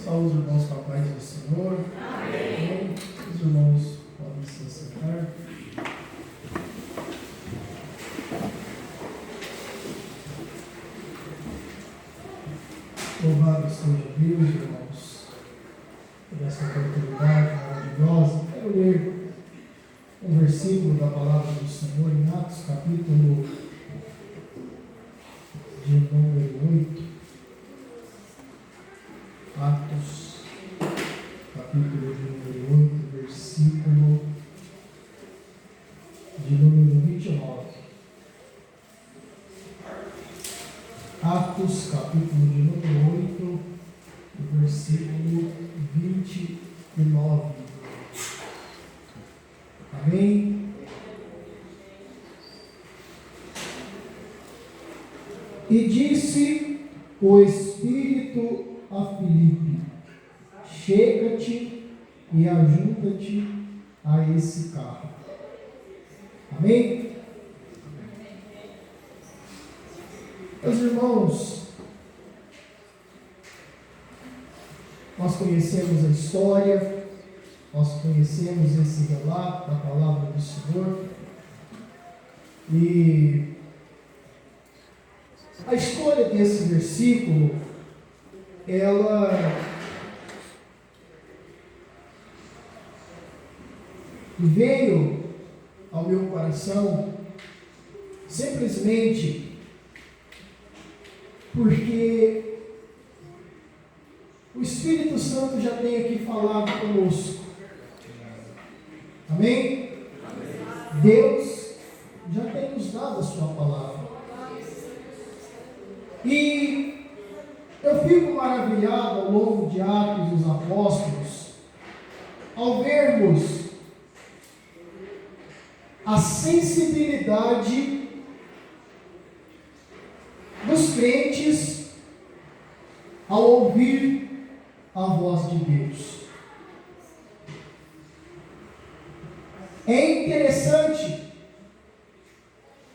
Saúde, irmãos, com a paz do Senhor. Amém. Os irmãos podem se sentar. Louvado seja Deus, irmãos, por essa oportunidade maravilhosa. Quero ler um versículo da palavra do Senhor em Atos, capítulo de número 8. Atos, capítulo de número 8, versículo de número 29. Atos, capítulo de número 8, versículo 29. Amém? E disse o Espírito a Filipe: chega-te e ajunta-te a esse carro. Amém? Meus irmãos, nós conhecemos a história, nós conhecemos esse relato da palavra do Senhor, e a escolha desse versículo, ela veio ao meu coração simplesmente porque o Espírito Santo já tem aqui falado conosco. Amém? Deus já tem nos dado a sua palavra. E eu fico maravilhado ao longo de Atos dos Apóstolos, ao vermos a sensibilidade dos crentes ao ouvir a voz de Deus. É interessante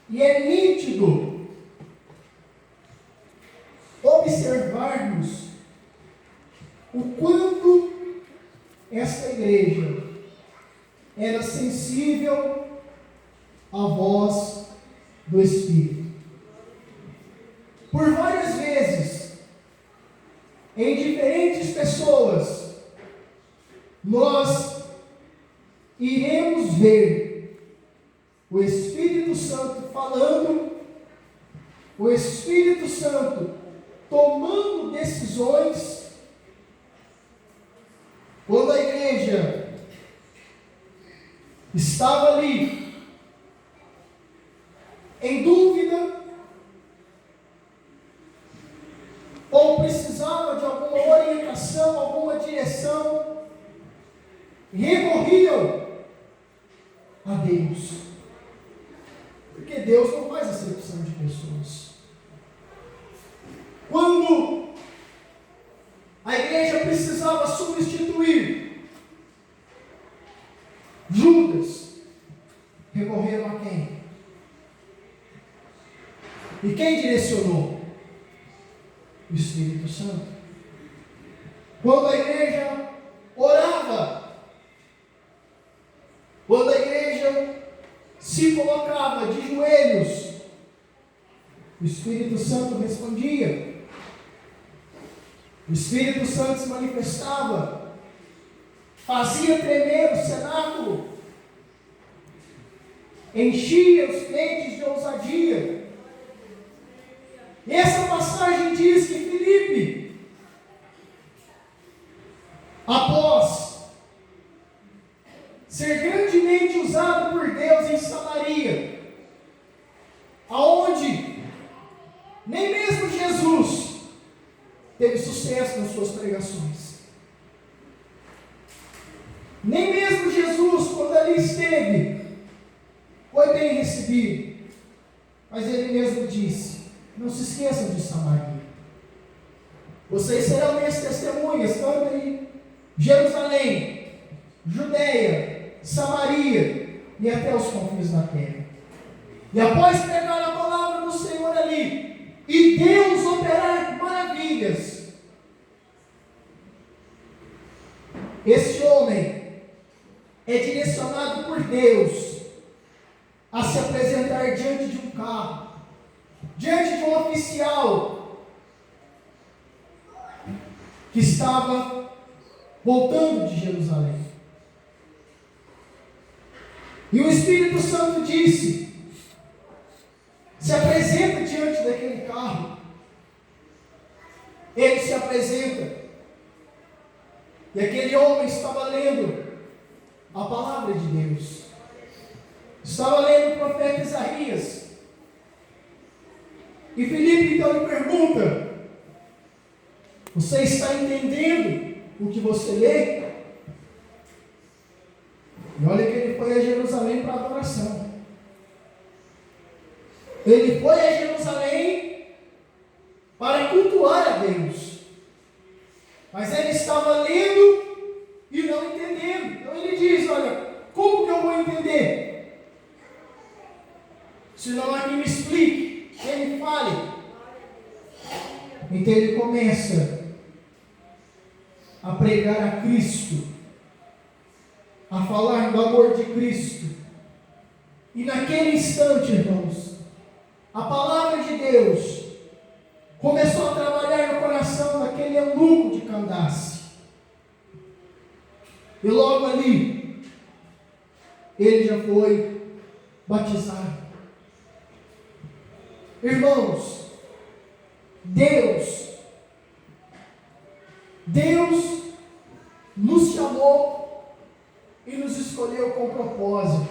e é nítido observarmos o quanto esta igreja era sensível à voz do Espírito. Por várias vezes, em diferentes pessoas, nós iremos ver o Espírito Santo falando, o Espírito Santo tomando decisões, quando a igreja estava ali, em dúvida, ou precisava de alguma orientação, alguma direção, recorriam a Deus, porque Deus não faz acepção de pessoas. Quando a igreja precisava substituir Judas, recorreram a quem? E quem direcionou? O Espírito Santo. Quando a igreja orava, quando a igreja se colocava de joelhos, o Espírito Santo respondia. O Espírito Santo se manifestava, fazia tremer o cenáculo, enchia os crentes de ousadia. E essa passagem diz que Filipe, após ser grandemente usado por Deus em Samaria, aonde nem mesmo Jesus teve sucesso nas suas pregações, nem mesmo Jesus, quando ali esteve, foi bem recebido, mas ele mesmo disse: não se esqueçam de Samaria. Vocês serão minhas testemunhas, tanto em Jerusalém, Judeia, Samaria e até os confins da terra. E após pregar a palavra do Senhor ali, e Deus operar maravilhas, é direcionado por Deus a se apresentar diante de um carro, diante de um oficial que estava voltando de Jerusalém. E o Espírito Santo disse: se apresenta diante daquele carro. Ele se apresenta. E aquele homem estava lendo a palavra de Deus. Estava lendo o profeta Isaías. E Filipe então lhe pergunta: você está entendendo o que você lê? E olha que ele foi a Jerusalém para adoração. Ele foi a Jerusalém para cultuar a Deus. Mas ele estava lendo e não entendendo. Então ele diz: olha, como que eu vou entender? Se não há quem me explique, quem me fale. Então ele começa a pregar a Cristo, a falar do amor de Cristo. E naquele instante, irmãos, a palavra de Deus começou a trabalhar no coração daquele eunuco de Candace. E logo ali, ele já foi batizado. Irmãos, Deus nos chamou e nos escolheu com propósito.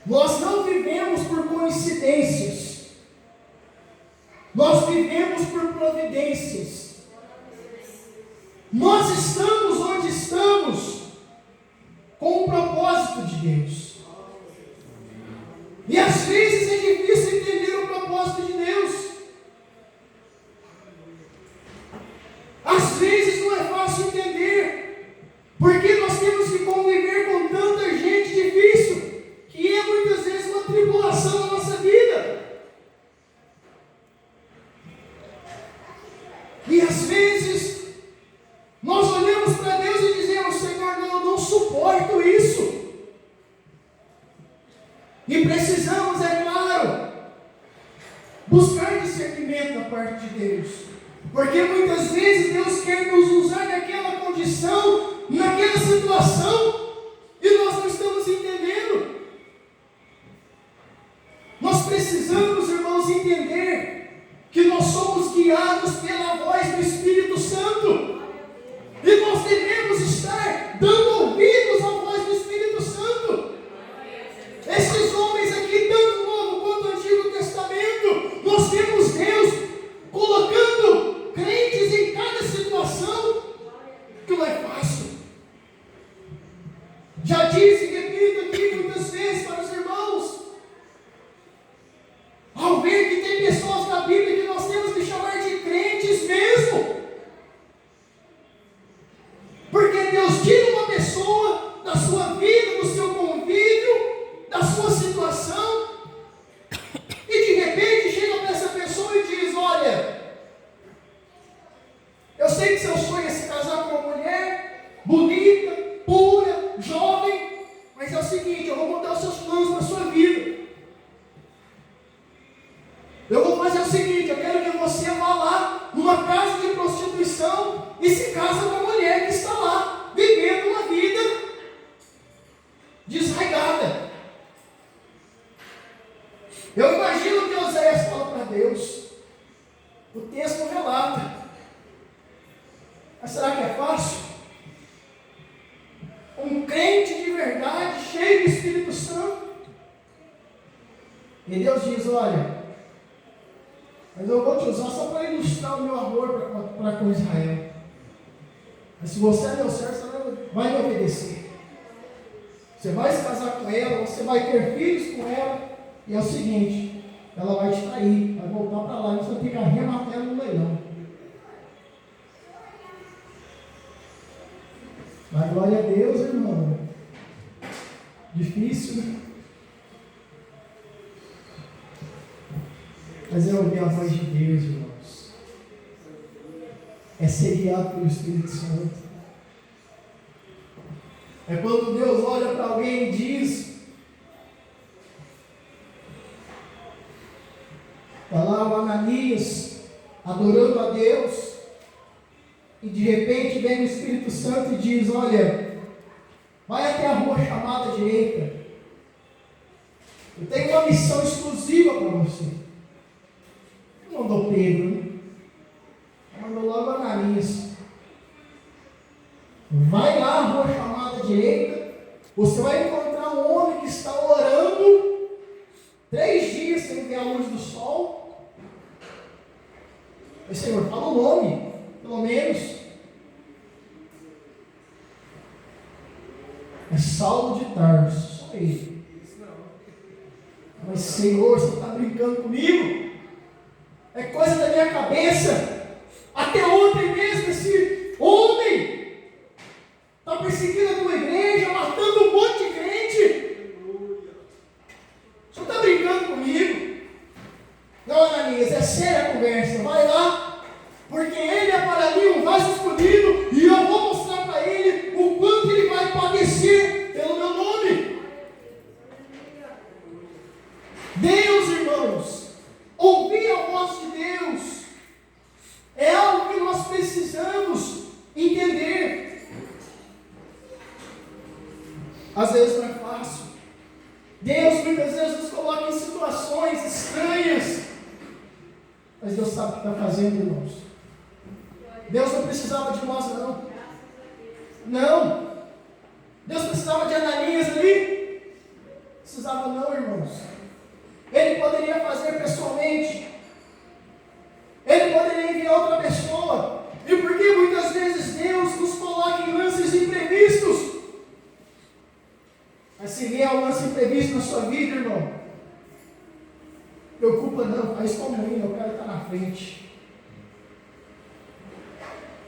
Nós não vivemos por coincidências. Nós vivemos por providências. Nós estamos onde estamos com o propósito de Deus. E às vezes é difícil entender o propósito de Deus. Às vezes não é fácil entender, porque nós temos que conviver com tanta gente difícil, que é muitas vezes uma tribulação na nossa vida. E às vezes nós olhamos para Deus e dizemos: Senhor, eu não suporto isso. E precisamos, é claro, buscar discernimento da parte de Deus. Porque muitas vezes Deus quer nos usar naquela condição, naquela situação, e nós não estamos entendendo. Nós precisamos, irmãos, entender que nós somos guiados pela voz do Espírito Santo. E nós devemos estar dando ouvidos à voz do Espírito Santo. Esses homens aqui, tanto o Novo quanto o Antigo Testamento, nós temos Deus colocando crentes em cada situação, que não é fácil. Já disse e repito aqui muitas vezes para os irmãos, ao ver que tem pessoas na Bíblia que nós temos que chamar de crentes mesmo, porque Deus tira uma pessoa da sua vida, do seu convívio, da sua situação, e de repente chega para essa pessoa e diz: olha, eu sei que seu sonho é se casar com uma mulher bonita, pura, jovem, mas é o seguinte, eu vou mudar os seus planos para a sua vida. Eu vou fazer o seguinte, eu quero que você vá lá numa casa de prostituição e se casa com a mulher que está lá, vivendo uma vida desraigada. Eu imagino que Oséias fala para Deus. O texto relata. Mas será que é fácil? Um crente de verdade, cheio do Espírito Santo. E Deus diz: olha, mas eu vou te usar só para ilustrar o meu amor para com Israel. Mas se você é meu servo, você vai me obedecer. Você vai se casar com ela, você vai ter filhos com ela. E é o seguinte, ela vai te trair, vai voltar para lá, e você vai ter que arrematar ela no leilão. Mas glória a Deus, irmão. Difícil, né? Mas é ouvir a voz de Deus, irmãos. É ser guiado pelo Espírito Santo. É quando Deus olha para alguém e diz: está lá o Ananias adorando a Deus, e de repente vem o Espírito Santo e diz: olha, vai até a rua chamada direita, eu tenho uma missão exclusiva para você. Não mandou Pedro, né? Mandou logo Ananias. Vai lá à rua chamada direita, você vai encontrar um homem que está orando 3 dias sem ver a luz do sol. Mas, Senhor, fala o nome, pelo menos. É Saulo de Tarso, só ele. Mas, Senhor, você está brincando comigo? É coisa da minha cabeça. Até ontem mesmo esse homem está perseguindo a tua igreja, matando um monte de crente. Você está brincando comigo? Não, Ananias, é séria a conversa. Vai lá, porque ele é para mim um vaso escolhido, e eu vou mostrar para ele o quanto ele vai padecer pelo meu nome. Deus, irmãos, ouvir a voz de Deus é algo que nós precisamos entender. Às vezes não é fácil. Deus muitas vezes nos coloca em situações estranhas, mas Deus sabe o que está fazendo, irmãos. Deus não precisava de nós, não. Não. Deus precisava de Ananias ali? Precisava não, irmãos. Ele poderia fazer pessoalmente. Ele poderia enviar outra pessoa. E por que muitas vezes Deus nos coloca em lances imprevistos? Mas se vier um lance imprevisto na sua vida, irmão, preocupa não, faz como ir, eu quero estar na frente.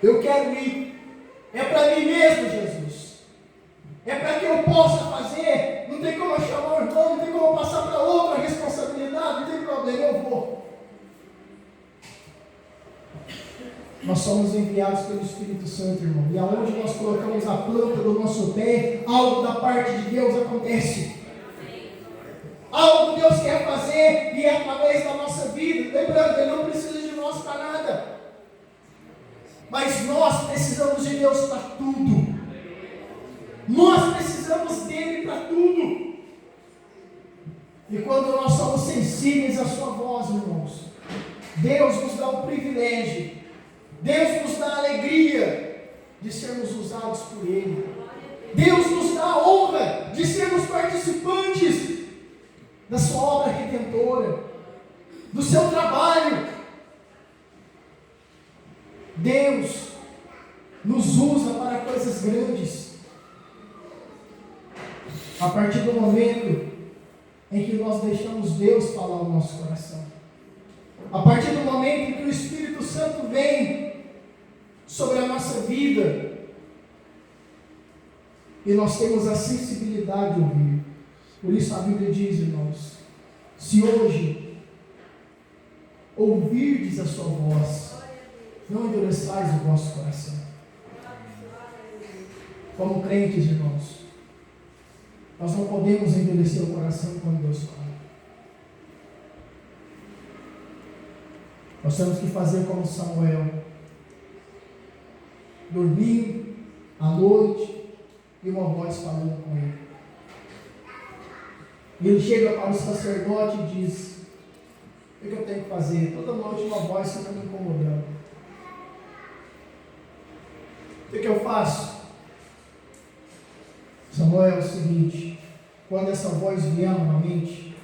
Eu quero ir. É para mim mesmo, Jesus. É para que eu possa fazer. Não tem como eu chamar o irmão, não tem como eu passar para outra responsabilidade, não tem problema, eu vou. Nós somos enviados pelo Espírito Santo, irmão. E aonde nós colocamos a planta do nosso pé, algo da parte de Deus acontece. Algo que Deus quer fazer, e é através da nossa vida. Lembrando, Ele não precisa de nós para nada. Mas nós precisamos de Deus para tudo. Nós precisamos dele para tudo. E quando nós somos sensíveis à sua voz, irmãos, Deus nos dá o privilégio, Deus nos dá a alegria de sermos usados por Ele. Deus nos dá a honra de sermos participantes da sua obra redentora, do seu trabalho. Deus nos usa para coisas grandes. A partir do momento em que nós deixamos Deus falar o nosso coração. A partir do momento em que o Espírito Santo vem sobre a nossa vida e nós temos a sensibilidade de ouvir. Por isso a Bíblia diz, irmãos, se hoje ouvirdes a sua voz, não endureçais o vosso coração. Como crentes, irmãos, nós não podemos endurecer o coração quando Deus fala. Nós temos que fazer como Samuel, dormir à noite e uma voz falando com ele. E ele chega para o sacerdote e diz: o que eu tenho que fazer? Toda noite uma voz fica me incomodando. O que eu faço? Samuel, é o seguinte: quando essa voz vier novamente,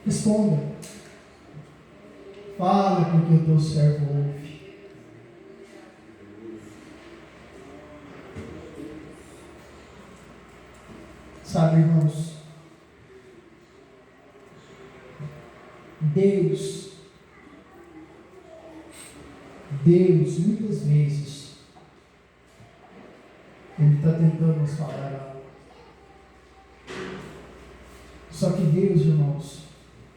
responda. Fala porque o teu servo ouve. Sabe, irmãos, Deus, muitas vezes, Ele está tentando nos falar algo. Só que Deus, irmãos,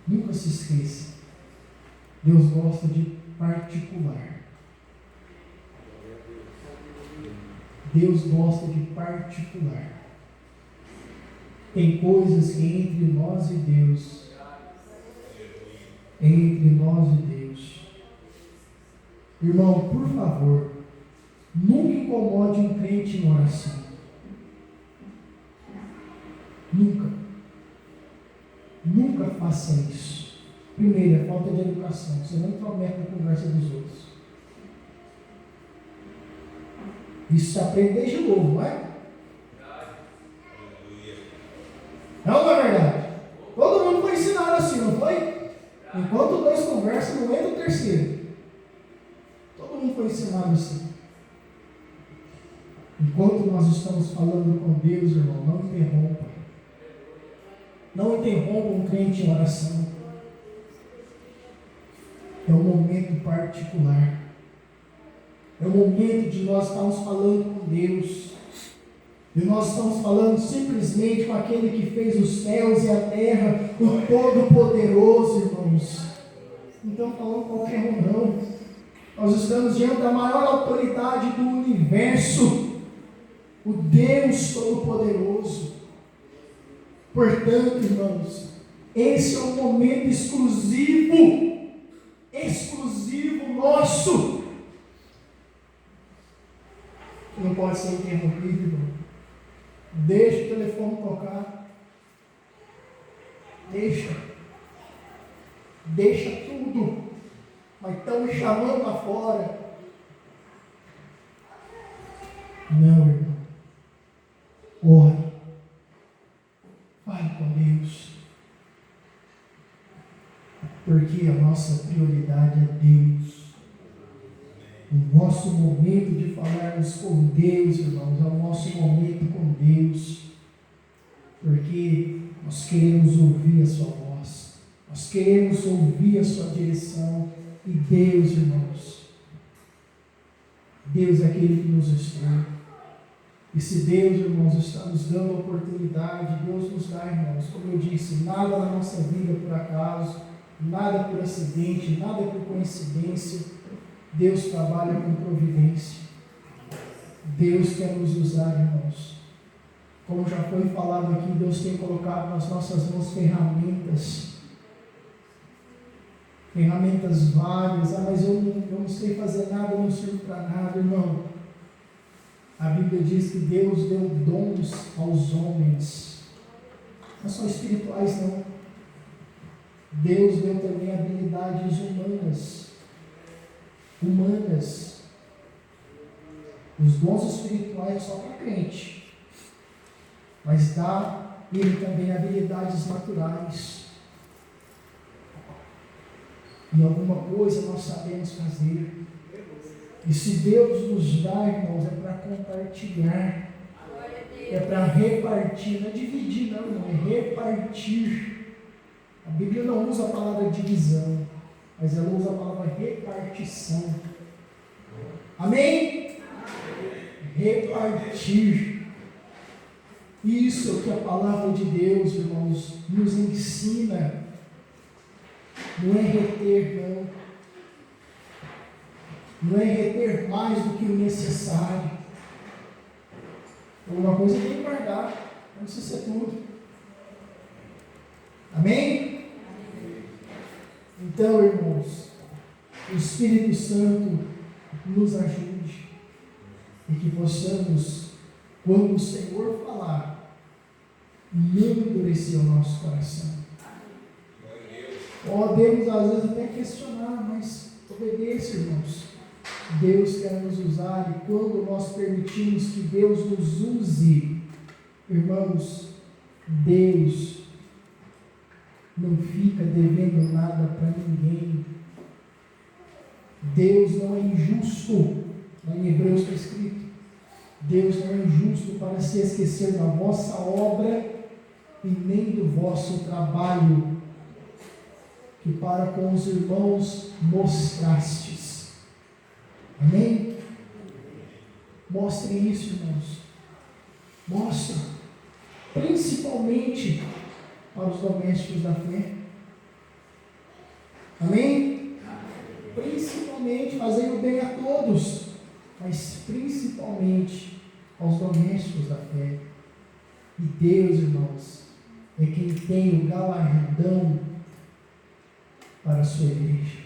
nunca se esqueça, Deus gosta de particular. Deus gosta de particular. Tem coisas que entre nós e Deus, irmão, por favor, nunca incomode um crente em oração. Nunca faça isso. Primeiro, é falta de educação. Você não intromete na conversa dos outros. Isso se aprende desde novo, não é? Não é verdade? Todo mundo foi ensinado assim, não foi? Enquanto dois conversam, não entra o terceiro. Todo mundo foi ensinado assim. Enquanto nós estamos falando com Deus, irmão, não interrompa. Não interrompa um crente em oração. É um momento particular. É o momento de nós estarmos falando com Deus. E nós estamos falando simplesmente com aquele que fez os céus e a terra, o Todo-Poderoso, irmãos. Então, falando qualquer um, não. Nós estamos diante da maior autoridade do universo, o Deus Todo-Poderoso. Portanto, irmãos, esse é um momento exclusivo nosso. Não pode ser interrompido, irmão. Deixa o telefone tocar. Deixa tudo. Mas estão me chamando lá fora. Não, irmão. Ore. Fale com Deus. Porque a nossa prioridade é Deus. O nosso momento de falarmos com Deus, irmãos, é o nosso momento com Deus. Porque nós queremos ouvir a sua voz. Nós queremos ouvir a sua direção. E Deus, irmãos, Deus é aquele que nos instrui. E se Deus, irmãos, está nos dando a oportunidade, Deus nos dá, irmãos, como eu disse, nada na nossa vida por acaso, nada por acidente, nada por coincidência. Deus trabalha com providência. Deus quer nos usar, irmãos. Como já foi falado aqui, Deus tem colocado nas nossas mãos ferramentas várias. Mas eu não sei fazer nada, eu não sirvo para nada, irmão. A Bíblia diz que Deus deu dons aos homens, não só espirituais, não. Deus deu também habilidades humanas. Os dons espirituais só para crente, mas dá ele também habilidades naturais. E alguma coisa nós sabemos fazer. E se Deus nos dá, irmãos, é para compartilhar, é para repartir, não é dividir, não, é repartir. A Bíblia não usa a palavra divisão, mas ela usa a palavra repartição. Amém? Repartir. Isso é o que a palavra de Deus, irmãos, nos ensina. Não é reter, não. Não é reter mais do que o necessário. Alguma coisa tem que guardar, não precisa ser tudo. Amém? Então, irmãos, o Espírito Santo nos ajude e que possamos, quando o Senhor falar, não endurecer o nosso coração. Podemos às vezes até questionar, mas obedeça, irmãos. Deus quer nos usar, e quando nós permitimos que Deus nos use, irmãos, Deus não fica devendo nada para ninguém. Deus não é injusto. Lá em Hebreus está escrito: Deus não é injusto para se esquecer da vossa obra e nem do vosso trabalho, que para com os irmãos mostrastes. Amém? Mostre isso, irmãos. Mostre. Principalmente para os domésticos da fé. Amém? Principalmente, fazendo bem a todos, mas principalmente aos domésticos da fé. E Deus, irmãos, é quem tem o galardão para a sua igreja.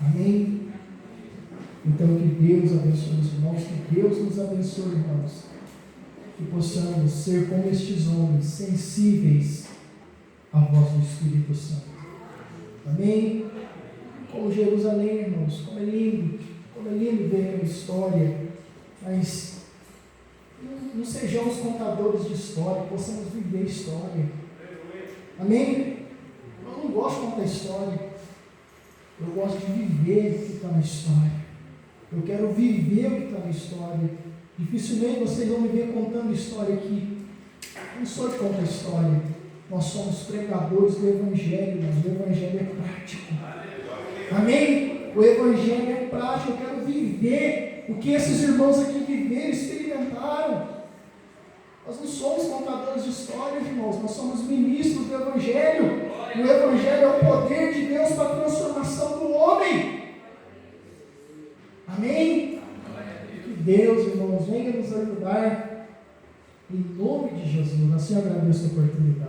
Amém? Então, que Deus abençoe os irmãos, que Deus nos abençoe, irmãos, que possamos ser como estes homens, sensíveis à voz do Espírito Santo. Amém? Como Jerusalém, irmãos, como é lindo ver a história, mas não sejamos contadores de história, possamos viver a história. Amém? Eu não gosto de contar história, eu gosto de viver o que está na história. Eu quero viver o que está na história. Dificilmente vocês vão me ver contando história aqui. Eu não sou de contar história. Nós somos pregadores do Evangelho, mas o Evangelho é prático. Amém? O Evangelho é prático. Eu quero viver o que esses irmãos aqui viveram, experimentaram. Nós não somos contadores de histórias, irmãos. Nós somos ministros do Evangelho. O Evangelho é o poder de Deus para a transformação do homem. Amém? Que Deus, irmãos, venha nos ajudar. Em nome de Jesus. Assim eu agradeço a oportunidade.